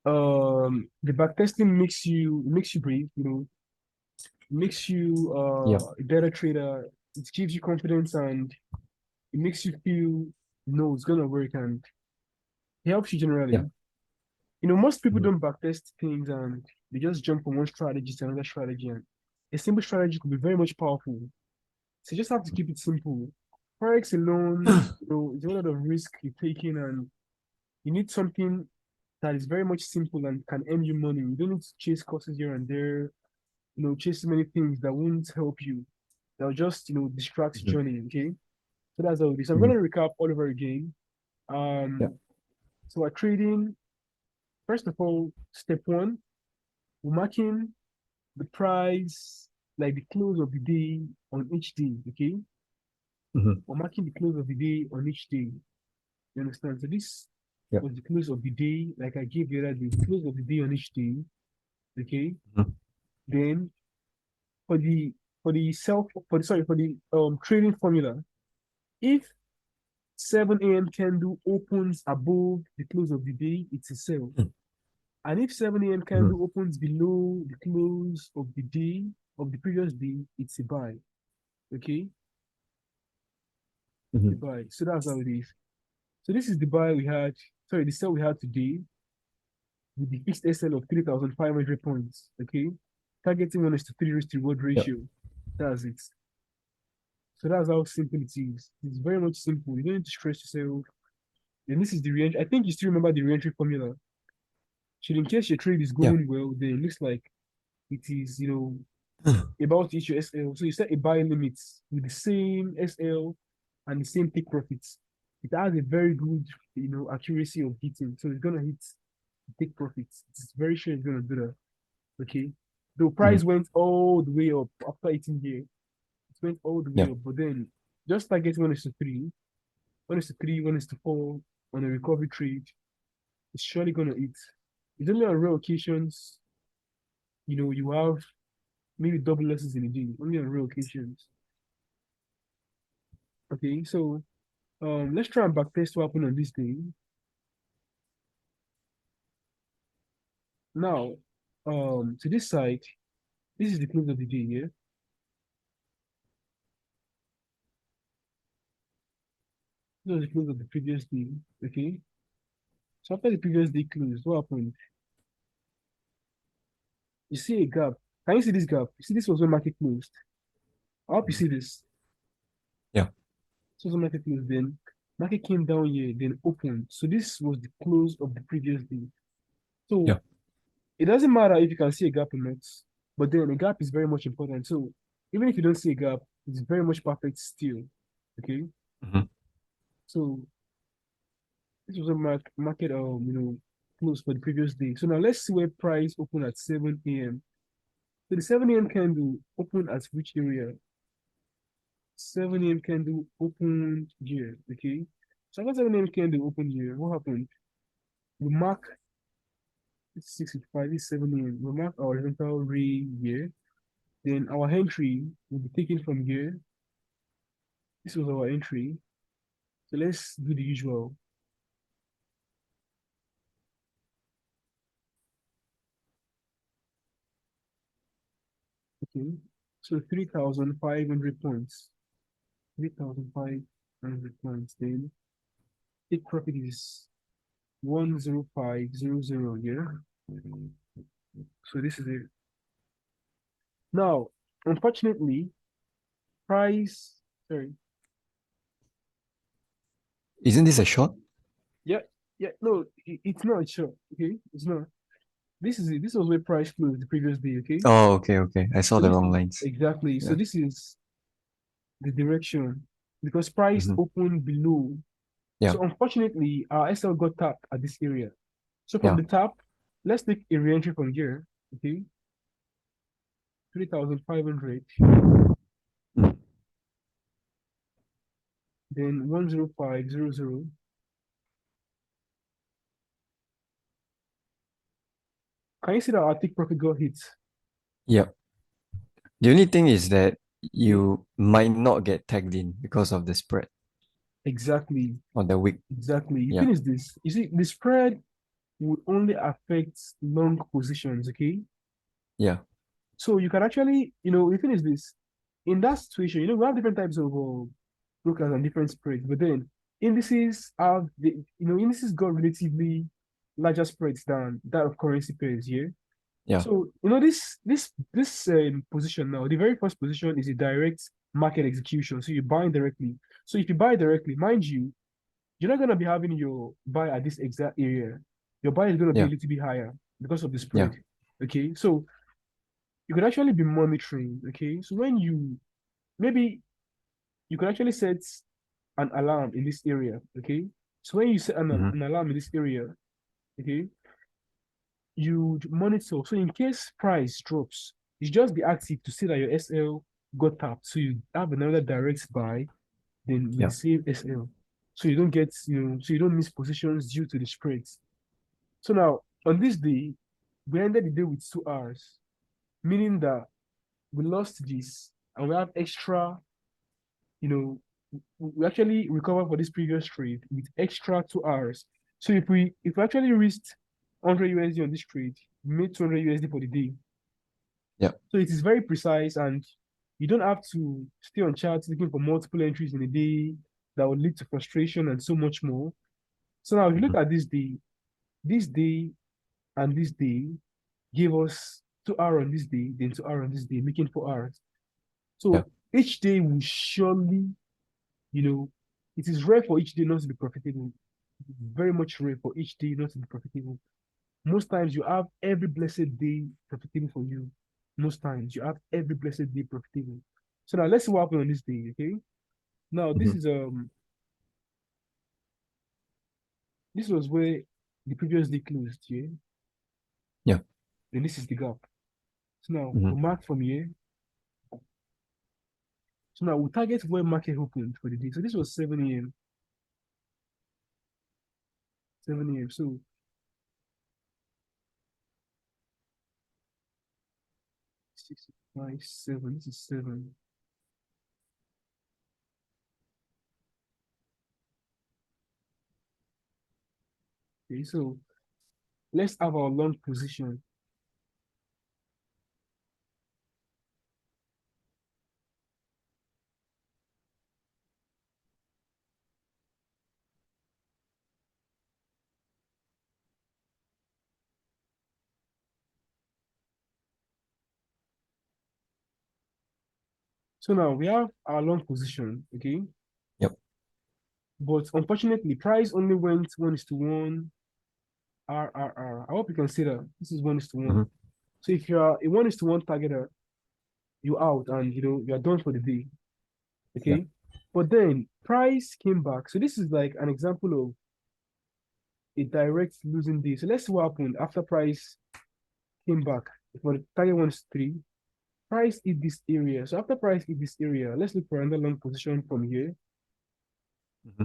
The backtesting makes you brave, makes you Yep. a better trader. It gives you confidence and it makes you feel no, it's gonna work and it helps you generally. Yep. Most people Mhm. don't backtest things and they just jump from one strategy to another strategy. And a simple strategy could be very much powerful. So you just have to keep it simple. Forex alone, there's a lot of risk you're taking and you need something that is very much simple and can earn you money. You don't need to chase courses here and there, chase many things that won't help you. They'll just, distract Mhm. journey, okay? So that's how it is. I'm Mhm. gonna recap all over again. Yep. So we're trading, first of all, step one, we're marking the price like the close of the day on each day, okay? Mhm. We're marking the close of the day on each day. You understand? So this Yep. was the close of the day, like I gave the other day, the close of the day on each day, okay? Mhm. Then for the trading formula, if 7 a.m. candle opens above the close of the day, it's a sell. And if 7 a.m. Mhm. candle opens below the close of the day of the previous day, it's a buy. Okay, it's a Mhm. buy. So that's how it is. So this is the buy we had. Sorry, the sell we had today with the fixed SL of 3,500 points. Okay, targeting 1:3 risk to reward Yep. ratio. That's it. So that's how simple it is. It's very much simple. You don't need to stress yourself. And this is the re-entry. I think you still remember the re-entry formula. So in case your trade is Yeah. going well, then it looks like it is, about to hit your SL. So you set a buy limit with the same SL and the same take profits. It has a very good, accuracy of hitting. So it's gonna hit take profits. It's very sure it's gonna do that. Okay. The price Mhm. went all the way up after hitting here. It went all the way Yep. up, but then just target 1:3, 1:3, 1:4 on a recovery trade. It's surely gonna hit. It's only on rare occasions, you have maybe double losses in a day, only on rare occasions. Okay, so let's try and backtest what happened on this day. Now, to this side, this is the close of the day, yeah? This was the close of the previous day, okay? So after the previous day closed, what happened? You see a gap. Can you see this gap? You see this was when market closed. I hope you Mhm. see this. Yeah. This was when market closed, then market came down here, then opened. So this was the close of the previous day. So Yeah. it doesn't matter if you can see a gap or not, but then a gap is very much important. So even if you don't see a gap, it's very much perfect still. Okay. Mhm. So this was a market close for the previous day. So now let's see where price opened at 7 a.m. So the 7 a.m. candle opened at which area? 7 a.m. candle opened here. Okay. So after 7 a.m. candle opened here, what happened? We mark 6:55, 7 a.m. We mark our horizontal ray here. Then our entry will be taken from here. This was our entry. So let's do the usual. Okay. So 3,500 points. 3,500 points. Then take profit is 10500 here. So this is it. Now, unfortunately, price. Sorry. Isn't this a short? Yeah, yeah. No, it's not sure. Okay, it's not. This is it. This was where price closed the previous day. Okay. Oh, okay, okay. I saw So the this wrong is lines. exactly. So Yeah. this is the direction because price Mhm. opened below. Yeah. So unfortunately, our SL got tapped at this area. So from Yeah. the top, let's take a re-entry from here. Okay, 3,500, Mhm. then 10500. Can you see that our take profit got hit? Yep. The only thing is that Okay, you might not get tagged in because of the spread exactly, on the week. exactly. You Yeah. finish this. You see, the spread. would only affect long positions, okay? Yeah. So you can actually, the thing is this, in that situation, we have different types of brokers and different spreads, but then indices got relatively larger spreads than that of currency pairs, yeah? Yeah. So, this position now, the very first position is a direct market execution. So you're buying directly. So if you buy directly, mind you, you're not gonna be having your buy at this exact area. Your buy is gonna be a Yeah. little bit higher because of the Yeah. spread. Okay. So you could actually be monitoring. Okay. So when maybe you could actually set an alarm in this area. Okay. So when you set Mm-hmm. an alarm in this area, okay, you monitor. So in case price drops, you just be active to see that your SL got tapped. So you have another direct buy, then with the Yeah. same SL. So you don't get, so you don't miss positions due to the spreads. So now on this day, we ended the day with 2 hours, meaning that we lost this and we have extra, you know, we actually recover for this previous trade with extra 2 hours. So if we actually risked 100 USD on this trade, we made 200 USD for the day. Yeah. So it is very precise and you don't have to stay on charts looking for multiple entries in a day that would lead to frustration and so much more. So now if you Mm-hmm. look at this day and this day gave us 2 hours on this day, then 2 hours on this day, making 4 hours. Yeah. So each day will surely, you know, it is rare for each day not to be profitable. Very much rare for each day not to be profitable. Most times you have every blessed day profitable for you. Most times you have every blessed day profitable. So now let's see what happened on this day, okay? Now Mm-hmm. this was where the previous day closed, yeah? Yeah. Then this is the gap. So now Mm-hmm. we mark from here. So now we target where market opened for the day. So this was 7 a.m. 7 a.m. So 6, 5, 7. This is 7. Okay, so let's have our long position. So now we have our long position, okay? Yep. But unfortunately, price only went 1:1, RRR. I hope you can see that this is 1:1. Mm-hmm. So if you're a 1:1 targeter, you're out and you're done for the day. Yeah. Okay. But then price came back. So this is like an example of a direct losing day. So let's see what happened after price came back. For the target 1 is 3, price hit this area. So after price hit this area, let's look for another long position from here. Mm-hmm.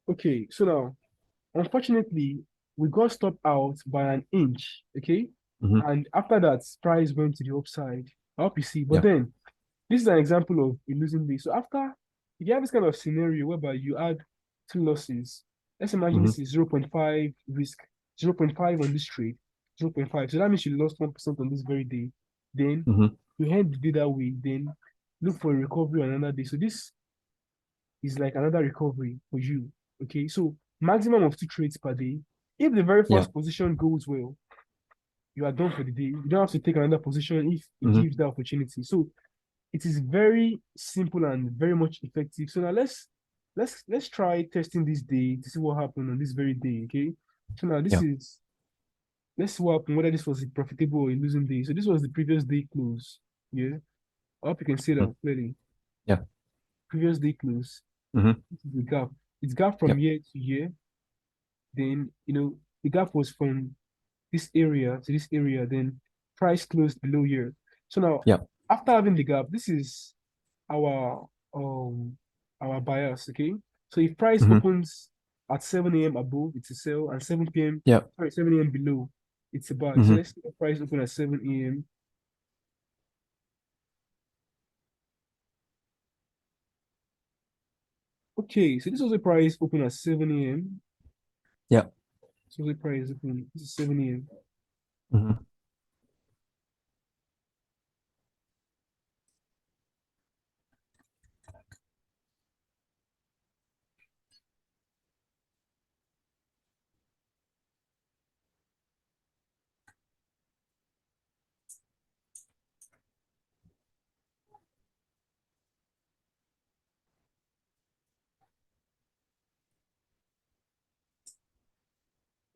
Okay, so now unfortunately we got stopped out by an inch. Okay. Mm-hmm. And after that, price went to the upside. I hope you see. But Yeah. then this is an example of a losing day. So after if you have this kind of scenario whereby you add 2 losses, let's imagine Mm-hmm. this is 0.5 risk, 0.5 on this trade, 0.5. So that means you lost 1% on this very day. Then Mm-hmm. you end the day that way, then look for a recovery on another day. So this is like another recovery for you. Okay. So maximum of 2 trades per day. If the very Yeah. first position goes well, you are done for the day. You don't have to take another position if it Mm-hmm. gives the opportunity. So it is very simple and very much effective. So now let's try testing this day to see what happened on this very day. Okay. So now Yeah. let's see what happened, whether this was a profitable or a losing day. So this was the previous day close. Yeah. I hope you can see Mm-hmm. that clearly. Yeah. Previous day close. Mm-hmm. This is the gap. It's gap from Yep. year to year. Then the gap was from this area to this area. Then price closed below here. So now Yep. after having the gap, this is our bias, okay? So if price Mm-hmm. opens at 7 a.m. above, it's a sell, and 7 p.m. Yep. sorry, 7 a.m. below, It's a buy. So Mm-hmm. let's see the price open at 7 a.m. Okay, so this was the price open at 7 a.m. Yeah. So the price open. This is 7 a.m. Mm-hmm.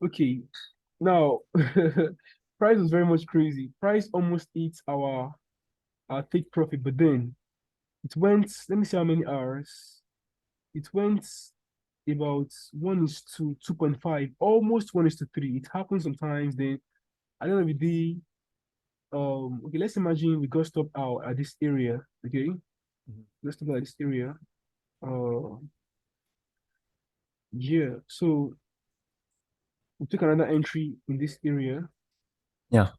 Okay, now price was very much crazy. Price almost eats our take profit, but then it went. Let me see how many hours. It went about 1:2, 2.5, almost 1:3. It happens sometimes. Then I don't know if the okay, let's imagine we got stopped out at this area. Okay, let's stop at this area. Uh yeah. So we took another entry in this area. Yeah.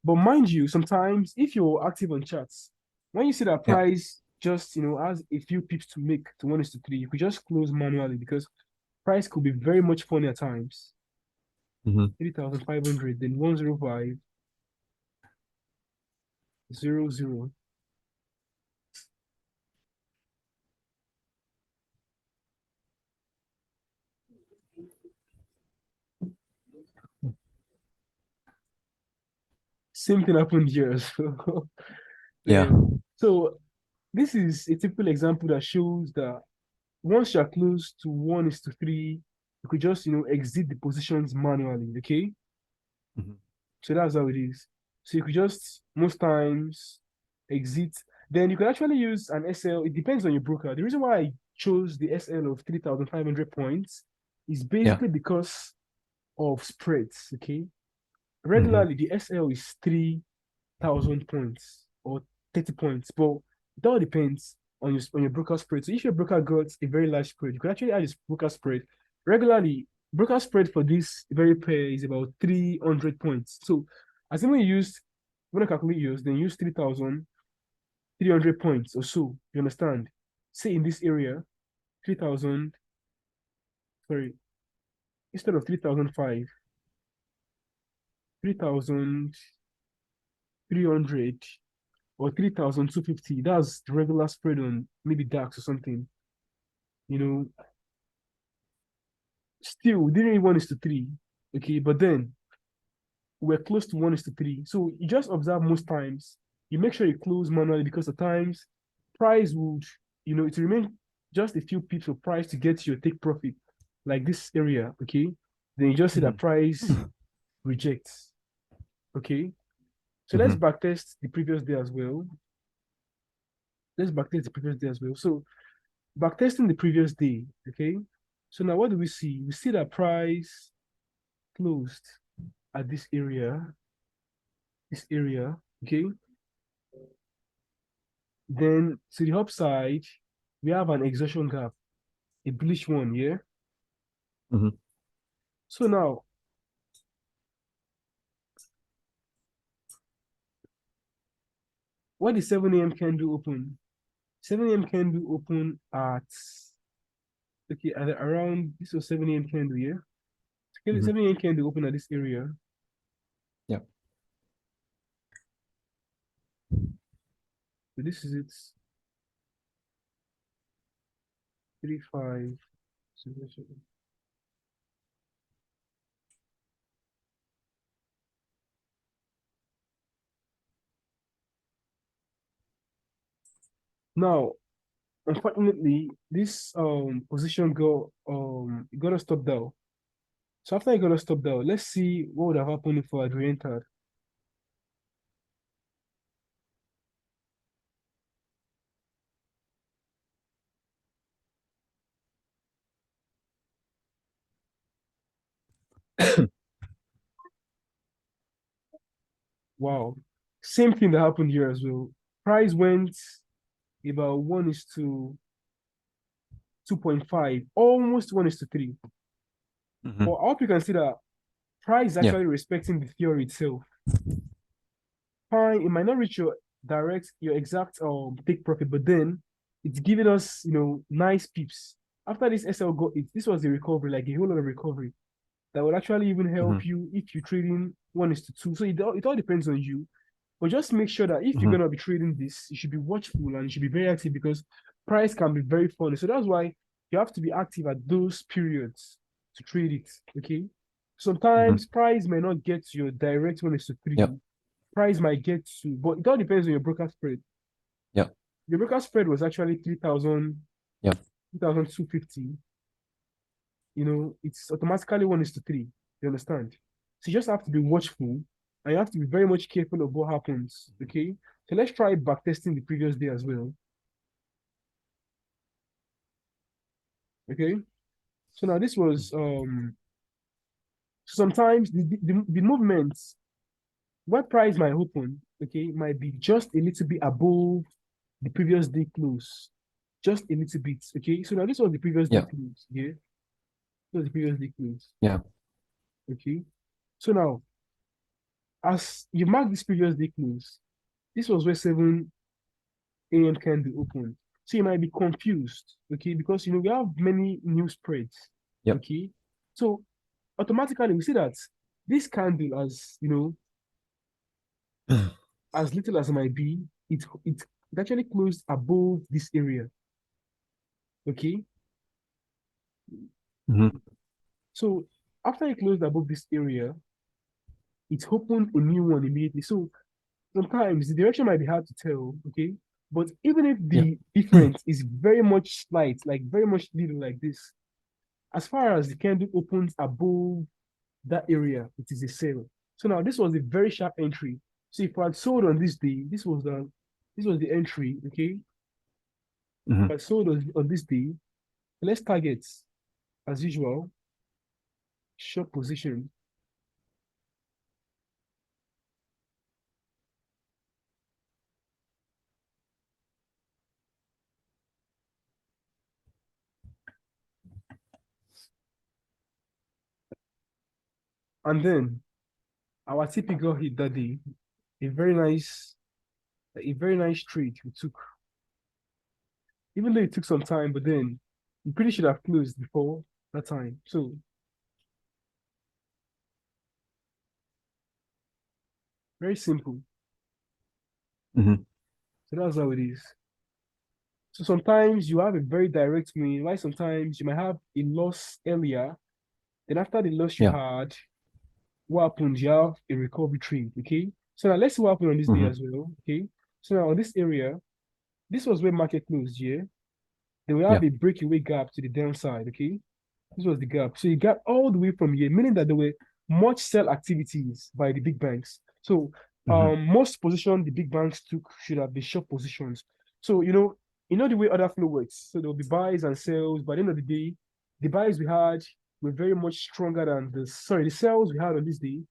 But mind you, sometimes if you're active on charts, when you see that Yeah. price just has a few pips to make to 1:3, you could just close manually because price could be very much funny at times. Mm-hmm. 3,500, then 105, 00. Same thing happened here. So, Yeah. so this is a typical example that shows that once you're close to 1:3, you could just exit the positions manually. Okay. Mm-hmm. So that's how it is. So you could just most times exit. Then you could actually use an SL. It depends on your broker. The reason why I chose the SL of 3,500 points is Yeah. basically because of spreads. Okay. Mm-hmm. Regularly, the SL is 3,000 points or 30 points, but it all depends on your broker spread. So if your broker got a very large spread, you could actually add this broker spread. Regularly, broker spread for this very pair is about 300 points. So as when you used when I calculate yours, then use 3,300 points or so. You understand? Say in this area, 3,000, sorry, instead of 3,005, 3,300 or 3,250. That's the regular spread on maybe DAX or something. You know, still we didn't reach 1:3. Okay, but then we're close to 1:3. So you just observe most times, you make sure you close manually because at times price would, it remain just a few pips of price to get your take profit, like this area. Okay, then you just see that price rejects. Okay, so let's Mm-hmm. backtest the previous day as well. Let's backtest the previous day as well. So backtesting the previous day, okay? So now what do we see? We see that price closed at this area, okay? Then to the upside, we have an exhaustion gap, a bullish one, yeah? Mm-hmm. So now, what is 7 a.m. candle open? 7 a.m. candle open at, okay, at around, this was 7 a.m. candle, yeah? Mm-hmm. 7 a.m. candle open at this area. Yeah. So this is it, 3, 5. Now, unfortunately, this position got to stop down. So after I got to stop down, let's see what would have happened if I had re-entered. Wow. Same thing that happened here as well. Price went about 1:2.5, almost 1:3. Mm-hmm. But I hope you can see that Price is Yeah. actually respecting the theory itself. Fine, it might not reach your exact take profit, but then it's giving us, nice peeps. After this SL got it, this was a recovery, like a whole lot of recovery that will actually even help you if you're trading 1:2. So it all depends on you. But just make sure that if you're gonna be trading this, you should be watchful and you should be very active because price can be very funny. So that's why you have to be active at those periods to trade it. Okay. Sometimes price may not get to your direct 1:3. Yep. Price might get to, but it all depends on your broker spread. Yep. Your broker spread was actually 3,000, Yep. 3,250. It's automatically 1:3. You understand? So you just have to be watchful and you have to be very much careful of what happens. Okay. So let's try backtesting the previous day as well. Okay. So now this was sometimes the movements where price might open, okay, might be just a little bit above the previous day close. Just a little bit. Okay. So now this was the previous day Yeah. close. Yeah. This was the previous day close. Yeah. Okay. So now as you mark this previous day close, this was where 7 a.m. candle opened. So you might be confused, okay, because we have many new spreads. Yep. Okay. So automatically we see that this candle, as little as it might be, it actually closed above this area. Okay. So after it closed above this area, it opened a new one immediately. So sometimes the direction might be hard to tell, okay? But even if the difference is very much slight, like very much little like this, as far as the candle opens above that area, it is a sale. So now this was a very sharp entry. So if I had sold on this day, this was the entry, okay? If I sold on this day, let's target as usual, short position. And then our typical hit that day, a very nice, a very nice trade we took. Even though it took some time, but then we pretty should have closed before that time. So very simple. So that's how it is. So sometimes you have a very direct win, while sometimes you might have a loss earlier. Then after the loss you Yeah. had, what happened? You have a recovery trade. Okay. So now let's see what happened on this day as well. Okay. So now on this area, this was where market closed, yeah. Then we have Yeah. a breakaway gap to the downside. Okay. This was the gap. So you got all the way from here, meaning that there were much sell activities by the big banks. So most position the big banks took should have been short positions. So the way other flow works. So there'll be buys and sells. By the end of the day, the buys we had were very much stronger than the sells we had on this day,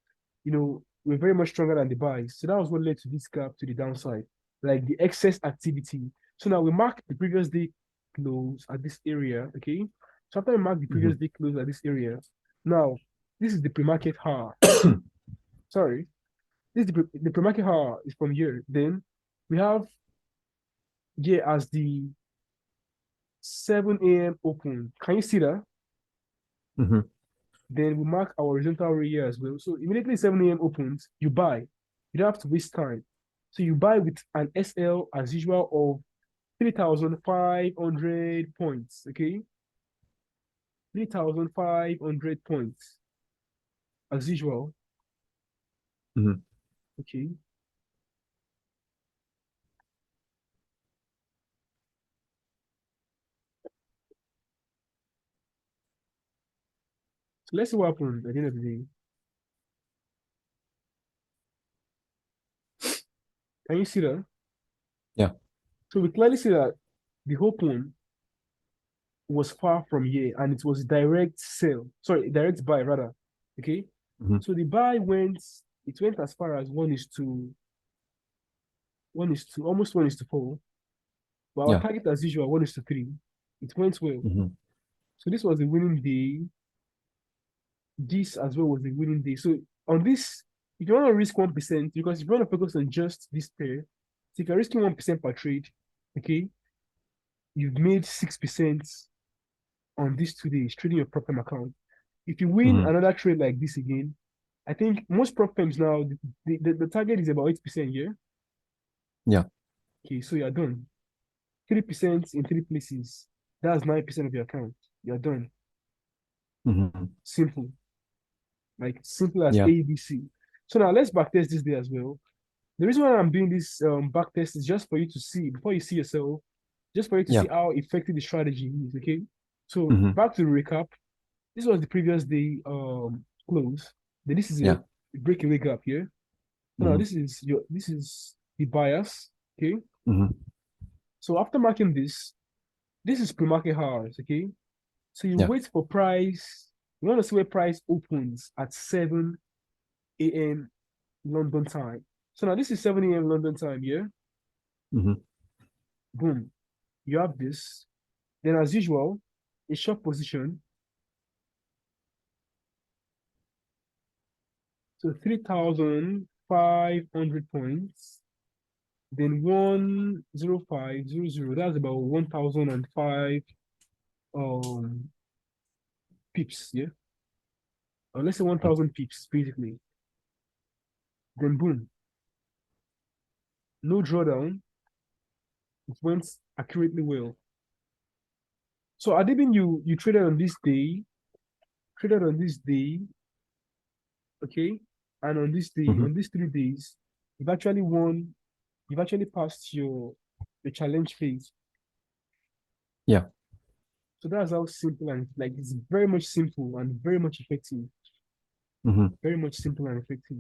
were very much stronger than the buys. So that was what led to this gap to the downside, like the excess activity. So now we mark the previous day close at this area, okay? So after we mark the previous day close at this area, now this is the pre-market hour. Sorry, this is the pre-market hour is from here. Then we have here as the 7 a.m. open. Can you see that? Then we mark our horizontal ray here as well. So immediately 7 a.m. opens, you buy. You don't have to waste time. So you buy with an SL as usual of 3,500 points. Okay, 3,500 points as usual. Okay. So let's see what happened at the end of the day. Can you see that? Yeah. So we clearly see that the open was far from here and it was direct sell. Sorry, direct buy rather. Okay. So the buy went as far as 1:2, almost 1:4. But our Yeah. target as usual, 1:3. It went well. So this was the winning day. this as well was the winning day. So on this, if you want to risk 1%, because if you want to focus on just this pair, so if you're risking 1% per trade, okay, you've made 6% on these 2 days trading your prop firm account. If you win Mm-hmm. another trade like this again, I think most prop firms now the target is about 8%, yeah. Yeah. Okay, so you're done. 3% in three places. That's 9% of your account. You're done. Mm-hmm. Simple. Like simple as Yeah. ABC. So now let's backtest this day as well. The reason why I'm doing this backtest is just for you to see, before you see yourself, just for you to see Yeah. how effective the strategy is, okay? So Mm-hmm. back to the recap. This was the previous day close. Then this is Yeah. a breakaway gap here. So now Mm-hmm. this is the bias, okay? Mm-hmm. So after marking this is pre-market hours, okay? So you Yeah. wait for price. You want to see where price opens at 7 a.m. London time. So now this is 7 a.m. London time, yeah? Mm-hmm. Boom. You have this. Then as usual, a short position. So 3,500 points. Then 10500. That's about 1,005 um pips, yeah? Or let's say 1,000 pips, basically. Then boom. No drawdown. It went accurately well. So Adibin, you traded on this day, okay, and on this day, Mm-hmm. on these 3 days, you've actually won. You've actually passed your the challenge phase. Yeah. So that's how simple and like it's very much simple and very much effective. Mm-hmm. Very much simple and effective.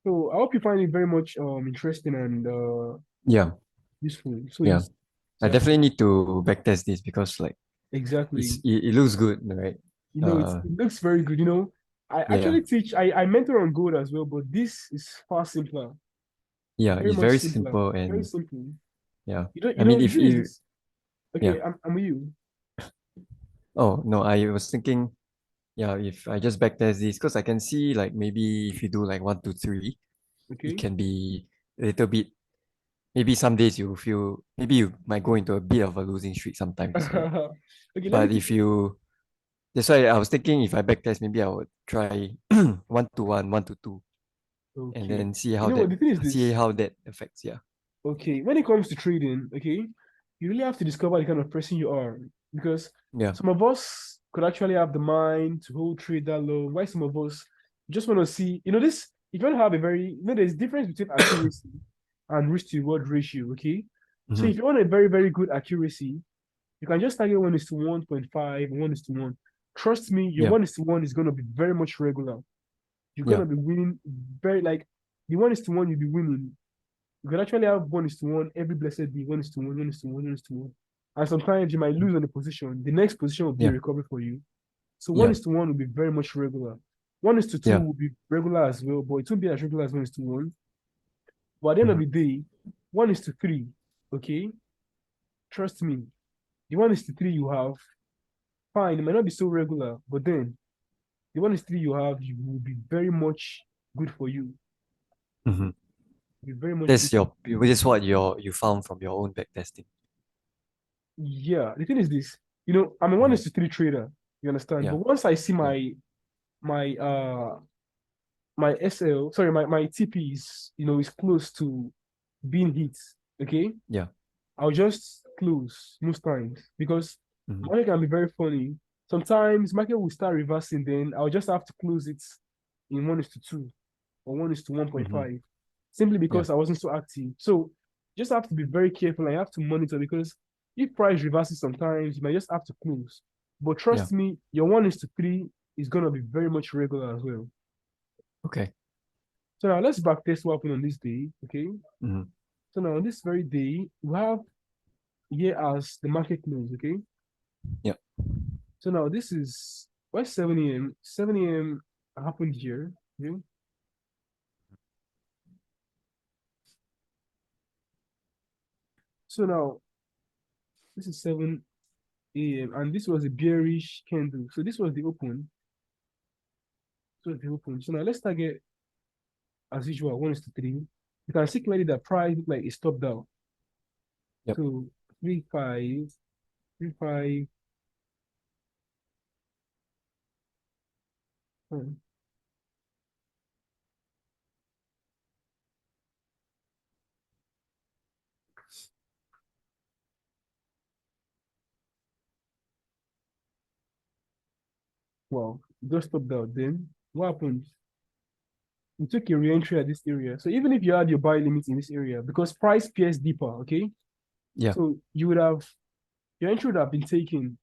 So I hope you find it very much interesting and Yeah. useful. So Yeah. it's I exactly definitely need to backtest this because like exactly. it looks good, right? It looks very good. I Yeah. actually teach. I mentor on Gold as well, but this is far simpler. Yeah, Very it's much very simpler. simple Very and simple. yeah. You I know, mean the if thing is you this. yeah. Okay, I'm with you. Oh no, I was thinking, yeah, if I just backtest this, because I can see like maybe if you do like 1 2 3, it Okay. can be a little bit. Maybe some days you feel maybe you might go into a bit of a losing streak sometimes, right? Okay, let me But teach if you. you that's why I was thinking if I backtest, maybe I would try 1 to 1, 1 to 2, and Okay. then see You how know what? that The thing is see this. how that affects. Yeah. Okay, when it comes to trading, okay, you really have to discover the kind of person you are because Yeah. some of us could actually have the mind to hold trade that low. Why some of us just want to see, this, if you want to have a very, there's difference between accuracy and risk to reward ratio, okay? So Mm-hmm. if you want a very, very good accuracy, you can just target 1:1.5, 1:1. Trust me, your Yeah. 1:1 is going to be very much regular. You're going Yeah. to be winning very, like, the 1:1 you'll be winning you can actually have 1:1 every blessed day, 1:1, 1:1, 1:1. And sometimes you might lose on the position. The next position will be a Yeah. recovery for you. So one Yeah. is to one will be very much regular. 1:2 Yeah. will be regular as well, but it won't be as regular as 1:1. But at the end of Mm-hmm. the day, 1:3, okay? Trust me, the 1:3 you have, fine, it might not be so regular, but then the 1:3 you have, you will be very much good for you. Mm-hmm. Be very much good. That's your this is what you found from your own backtesting. Yeah, the thing is this, I'm a one Mm-hmm. is to three trader, you understand? But Yeah. once I see Yeah. my my SL, sorry, my TP is close to being hit, okay? Yeah. I'll just close most times because Mm-hmm. market can be very funny. Sometimes market will start reversing, then I'll just have to close it in 1:2 or 1:1 Mm-hmm. 1.5 simply Yeah. because I wasn't so active. So just have to be very careful. I have to monitor because if price reverses sometimes, you might just have to close. But Yeah. trust me, your 1:3 is gonna be very much regular as well. Okay. So now let's backtest what happened on this day. Okay. Mm-hmm. So now on this very day, we have here as the market close. Okay. Yeah. So now this is why 7 a.m. 7 a.m. happened here. Okay. So now this is 7. a.m. and this was a bearish candle. So this was the open. So the open. So now let's target as usual 1:3. You can see clearly that price look like a stop down. Yep. So 3.5, 3.5. hmm, Wow, just stop down. Then what happened? You took a re-entry at this area. So even if you had your buy limit in this area, because price pierced deeper, okay? Yeah. So you would have your entry would have been taken.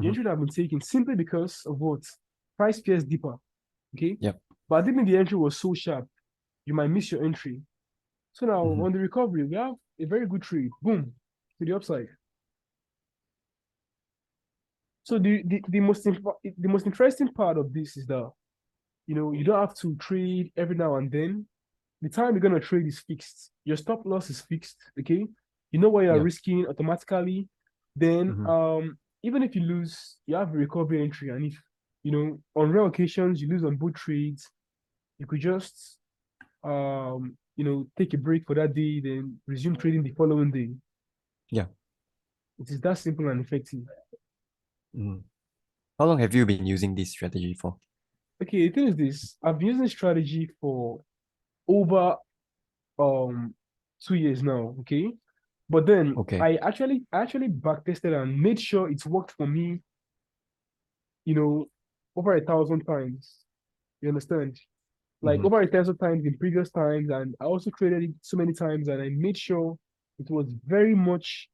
Your Mm-hmm. entry would have been taken simply because of what? Price pierced deeper, okay? Yep. But I think the entry was so sharp, you might miss your entry. So now Mm-hmm. on the recovery, we have a very good trade. Boom, to the upside. So the most interesting part of this is that you don't have to trade every now and then. The time you're gonna trade is fixed. Your stop loss is fixed. Okay, you know what you're Yeah. risking automatically. Then Mm-hmm. even if you lose, you have a recovery entry, and if on rare occasions you lose on both trades, you could just take a break for that day, then resume trading the following day. Yeah. It is that simple and effective. Mm-hmm. How long have you been using this strategy for? Okay, the thing is this: I've been using this strategy for over um 2 years now. Okay, but then Okay. I actually backtested and made sure it worked for me. You know, over 1,000 times. You understand? Like Mm-hmm. over 1,000 times in previous times, and I also traded it so many times, and I made sure it was very much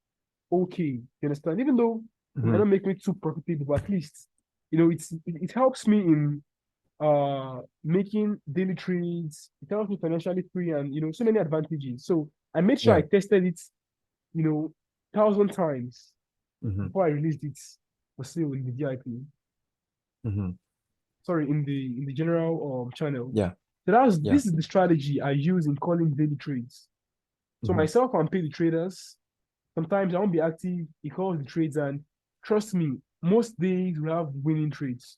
okay. You understand? Even though it might Mm-hmm. not make me too profitable, but at least it helps me in making daily trades. It helps me financially free, and so many advantages. So I made sure I Yeah. tested it, 1,000 times Mm-hmm. before I released it for sale in the VIP. Mm-hmm. Sorry, in the general channel. Yeah. So that's Yeah. this is the strategy I use in calling daily trades. So Mm-hmm. myself and pay the traders. Sometimes I won't be active. He calls the trades, and trust me, most days we have winning trades.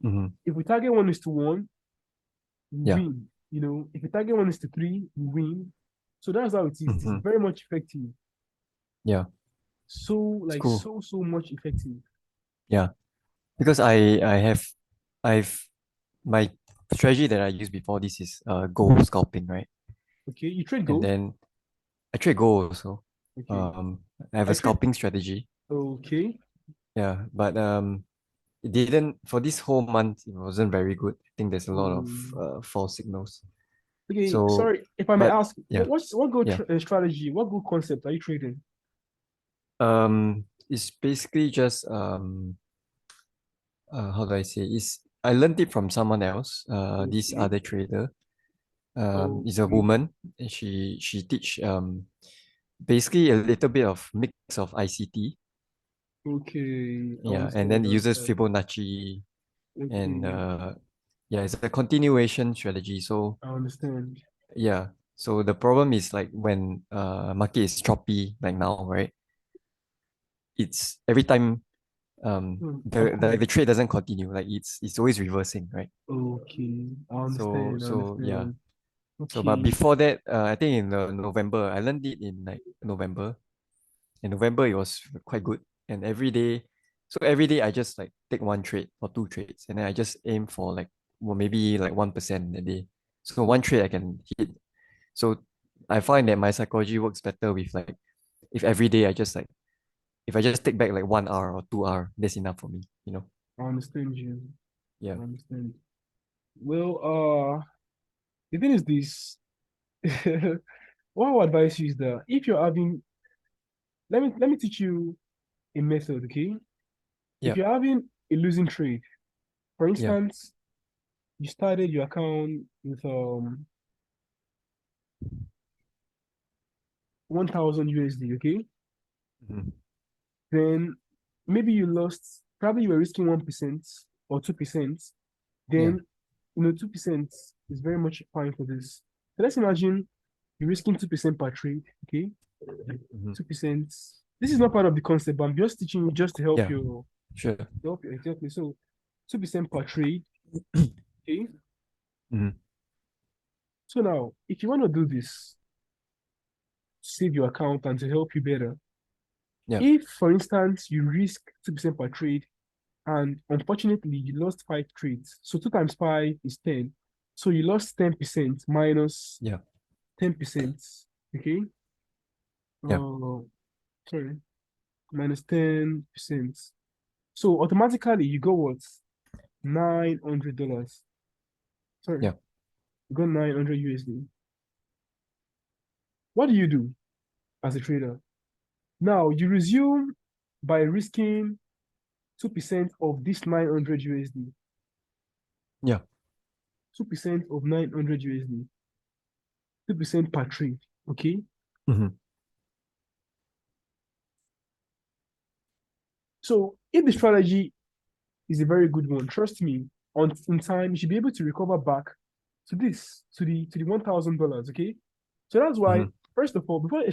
Mm-hmm. If we target 1:1, we Yeah. win. If we target 1:3, we win. So that's how it is. It is Mm-hmm. very much effective. Yeah. So It's like cool. so much effective. Yeah. Because I've my strategy that I used before this is gold scalping, right? Okay, you trade And gold. then I trade gold also. Okay, Um, I have I a trade. scalping strategy. Okay, Yeah, but it didn't for this whole month. It wasn't very good. I think there's a lot of um, false signals. okay. So, Sorry, if I may but ask, yeah, what gold yeah. strategy? What gold concept are you trading? It's basically just how do I say? Is I learned it from someone else. This Okay, other trader. Is a okay, woman. And she teach basically a little bit of mix of ICT. okay. I Yeah, and understand. then I uses understand. Fibonacci and Okay, yeah, it's a continuation strategy. So I understand. yeah, so the problem is like when market is choppy like now, right? It's every time the Okay, trade doesn't continue, like it's always reversing, right? okay. I So understand. I so yeah. understand. So but Okay. before that, I think in November, I learned it in like November. In November it was quite good. And every day I just like take one trade or two trades, and then I just aim for like well maybe like 1% a day. So one trade I can hit. So I find that my psychology works better with like if every day I just like if I just take back like 1 hour or 2 hour, that's enough for me, you know? I understand you. Yeah. I understand. Well, the thing is this. What I would advise you is that if you're having, let me teach you a method, okay? If Yeah. you're having a losing trade, for Yeah. instance, you started your account with 1,000 USD, okay? Mhm. Then maybe you lost, probably you were risking 1% or 2%. Yeah. Then 2% is very much fine for this. So let's imagine you're risking 2% per trade, okay? Mhm. 2%. This is not part of the concept, but I'm just teaching you just to help Yeah, you. sure. Help you exactly. So 2% per trade. Okay. Mhm. So now, if you want to do this, save your account and to help you better. Yeah, If, for instance, you risk 2% per trade and unfortunately you lost five trades, so 2 times 5 is 10. So you lost 10% minus yeah, 10%. Okay. yeah, Uh, sorry, minus 10%. So automatically you go what? $900. Sorry, yeah, you got 900 USD. What do you do as a trader? Now you resume by risking 2% of this 900 USD. yeah. 2% of 900 USD. 2% per trade. Okay. Mhm. So if the strategy is a very good one, trust me, on in time you should be able to recover back to this, to the $1,000. Okay. So that's why, Mhm. first of all, before you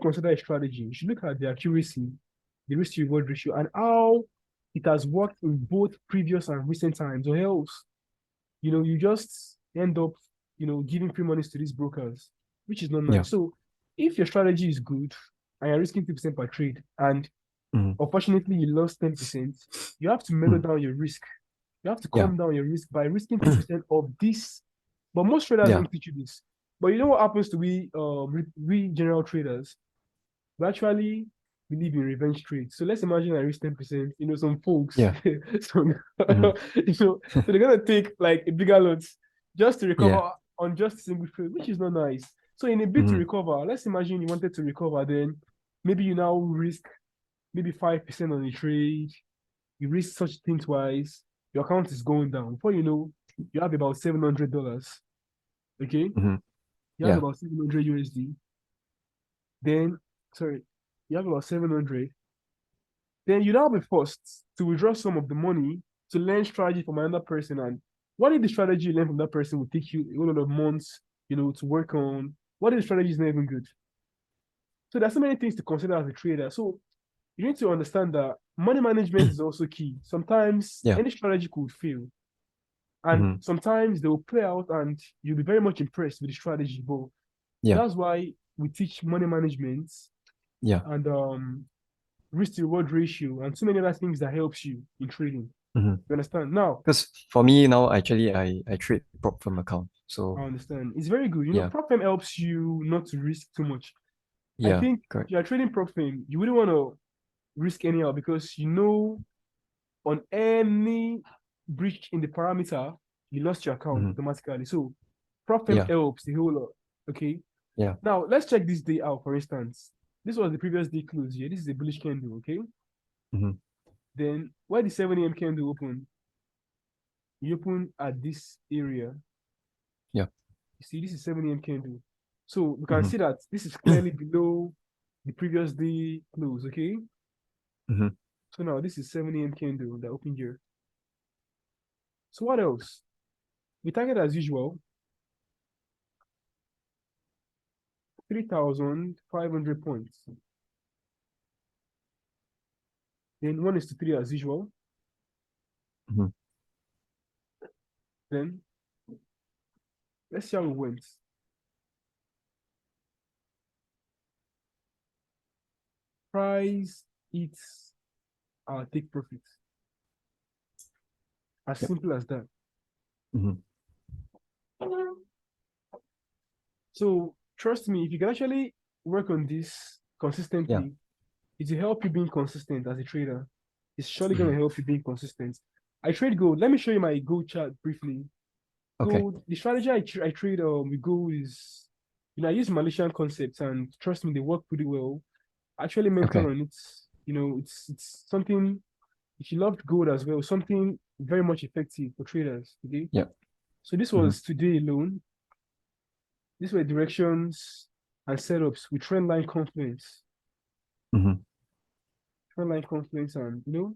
consider a strategy, you should look at the accuracy, the risk to reward ratio, and how it has worked in both previous and recent times, or else, you just end up, giving free monies to these brokers, which is not Yeah. nice. So if your strategy is good and you're risking 2% per trade, and Mhm. unfortunately you lost 10%, you have to mellow Mhm. down your risk. You have to Yeah. calm down your risk by risking 2% of this. But most traders Yeah. don't teach you this. But you know what happens to we general traders? We actually believe in revenge trade. So let's imagine I risk 10%. Some folks, Yeah. so Mhm. so they're gonna take like a bigger lot just to Yeah. recover on just a single trade, which is not nice. So in a bid to Mhm. recover, let's imagine you wanted to recover, then maybe you now risk maybe 5% on a trade. You risk such thing twice, your account is going down. Before you know, you have about $700. Okay, Mhm. you have Yeah. about 700 USD. Then, sorry, you have about 700. Then you now be forced to withdraw some of the money to learn strategy from another person. And what if the strategy you learn from that person will take you a whole lot of months, to work on? What if the strategy is not even good? So there's so many things to consider as a trader. So you need to understand that money management is also key. Sometimes Yeah. any strategy could fail, and Mhm. sometimes they will play out, and you'll be very much impressed with the strategy. But Yeah. that's why we teach money management Yeah. and risk to reward ratio and so many other things that helps you in trading. Mhm. You understand? Now, Because for me now, actually, I trade prop firm account. So I understand. It's very good. yeah. Prop firm helps you not to risk too much. I Yeah. think if Correct. you're trading prop firm, you wouldn't want to risk anyhow because on any breach in the parameter, you lost your account Mhm. automatically. So prop firm Yeah. helps the whole lot. Okay. Yeah. Now let's check this day out, for instance. This was the previous day close here. This is a bullish candle, okay? Mhm. Then where the 7 a.m. candle open, you open at this area. Yeah. You see, this is 7 a.m. candle. So we can Mhm. see that this is clearly below the previous day close, okay? Mhm. So now this is 7 a.m. candle that opened here. So what else? We target as usual 3,500 points. Then 1 is to 3 as usual. Mhm. Then let's see how it went. Price eats our take profit. As Yep. simple as that. Mhm. So trust me, if you can actually work on this Yeah. consistently, it will help you being consistent as a trader. It's surely going to help you being consistent. I trade gold. Let me show you my gold chart briefly. Okay. Gold, the strategy I trade with gold is, I use Malaysian concepts and trust me, they work pretty well. I actually mentor Okay. on it. It's something, if you loved gold as well, something very much effective for traders. Okay. Yeah. So this Mhm. was today alone. These were directions and setups with Mhm. trend line confluence, and these were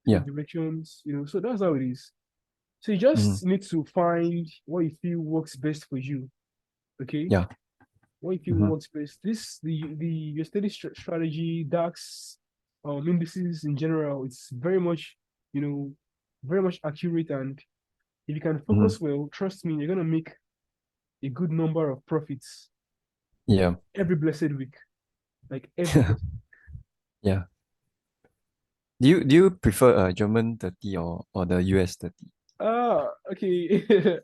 Yeah. directions. So that's how it is. So you Mhm. just need to find what you feel works best for you. Okay. Yeah. what if you Mm-hmm. workspace? This the your steady strategy, DAX, indices in general, it's very much, you know, very much accurate. And if you can Mm-hmm. focus well, trust me, you're gonna make a good number of profits Yeah. every blessed week. Like every blessed. Yeah. Do you prefer German 30 or the US 30? Okay.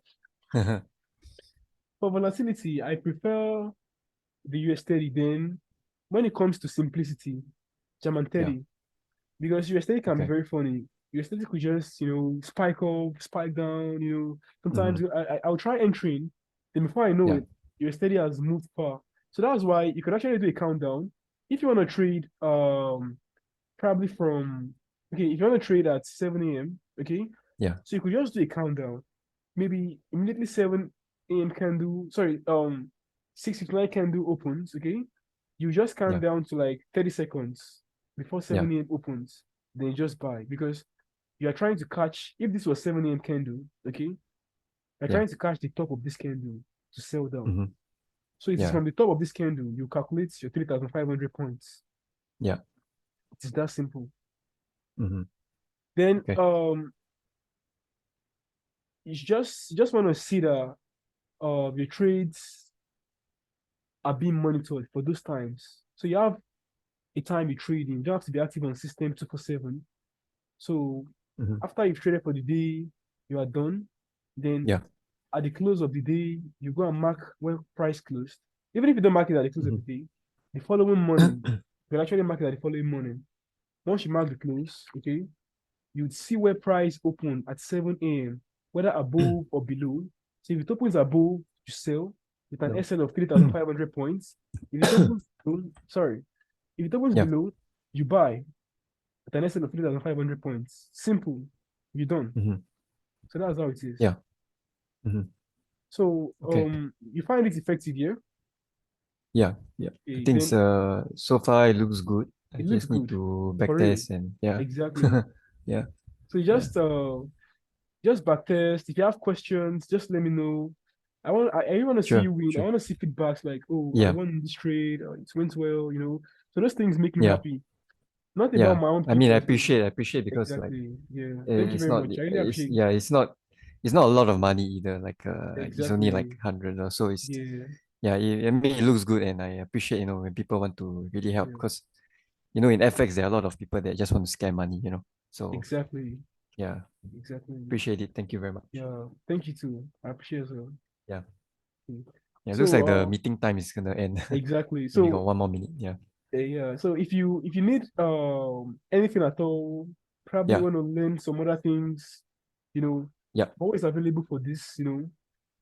For volatility, I prefer the US 30. Then when it comes to simplicity, German Yeah. 30. Because US 30 can be Okay. very funny. US 30 could just, spike up, spike down, Mm-hmm. sometimes I'll try entering, then before I know Yeah. it, US 30 has moved far. So that's why you could actually do a countdown. If you want to trade, probably from, okay, if you want to trade at 7 a.m., okay, Yeah. so you could just do a countdown. Maybe immediately 7 a.m. candle, sorry, 6:59 candle opens, okay? You just count Yeah. down to like 30 seconds before Yeah. 7 a.m. opens, then you just buy because you are trying to catch, if this was 7 a.m. candle, okay, you're Yeah. trying to catch the top of this candle to sell down. Mm-hmm. So it is Yeah. from the top of this candle, you calculate your 3,500 points. Yeah. It is that simple. Mm-hmm. Then Okay. you just want to see that your trades are being monitored for those times. So you have a time you trade in. You don't have to be active on system 247. So Mm-hmm. after you've traded for the day, you are done. Then Yeah. at the close of the day, you go and mark when price closed. Even if you don't mark it at the close of Mm-hmm. the day, the following morning, you'll actually mark it at the following morning. Once you mark the close, okay, you'd see where price opened at 7 a.m., whether above or below. So if it opens above, you sell with an No. SL of 3,500 points. If it opens below, sorry, if it opens Yeah. below, you buy with an SL of 3,500 points. Simple. You're done. Mm-hmm. So that's how it is. Yeah. Mm-hmm. So Okay. you find it effective here. Yeah. Yeah. I Okay, think then so far it looks good. I it looks just need good to for real. backtest and yeah. Exactly. Yeah. So you Yeah. just back test. If you have questions, just let me know. I really want to see Sure. you win. I Sure. want to see feedbacks like, oh, I Yeah. won this trade, or it went well. So those things make me Yeah. happy. Not about Yeah. my own I mean, paycheck. I appreciate because like Exactly. Yeah. Thank you it's very not much. I really it's appreciate. yeah it's not a lot of money either. Like it's only like Exactly. 100 or so. It's Yeah. yeah. I mean, it looks good, and I appreciate when people want to really help Yeah. because in FX there are a lot of people that just want to scam money. So Exactly. yeah, Exactly. appreciate it. Thank you very much. Yeah. Thank you too. I appreciate it. So, Yeah. mm. Yeah. It looks So, like the meeting time is gonna end. exactly. Only got So, 1 more minute. Yeah. yeah. So if you need anything at all, probably Yeah. want to learn some other things, you know, Yeah. always available for this.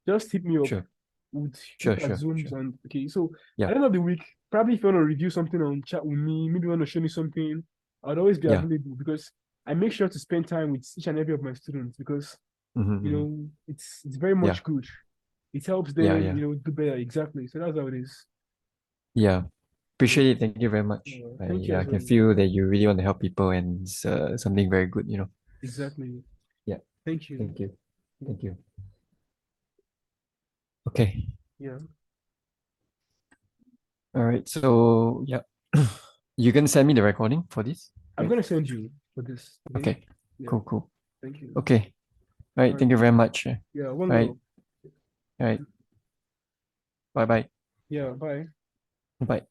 Just hit me up. Sure. Would Sure. look at Sure. Zooms Sure. and okay. So at Yeah. the end of the week, probably if you want to review something on chat with me, maybe you want to show me something, I'd always be Yeah. available because I make sure to spend time with each and every of my students because Mm-hmm, mm-hmm. it's very Yeah. much good. It helps Yeah. them, Yeah. do better. Exactly. So that's how it is. Yeah. Yeah. Appreciate it. Thank you very much. Thank you I as can well. feel that you really want to help people and it's something very good. Exactly. Yeah. Thank you. Thank you. Yeah. Thank you. Okay. Yeah. All right. So, yeah. You can send me the recording for this, I'm right? gonna send you for this. Okay. Okay. Yeah. Cool, cool. Thank you. Okay. All All right. right. Thank you very much. All Yeah. One right. love. All right. Bye bye. Yeah. Bye. Bye.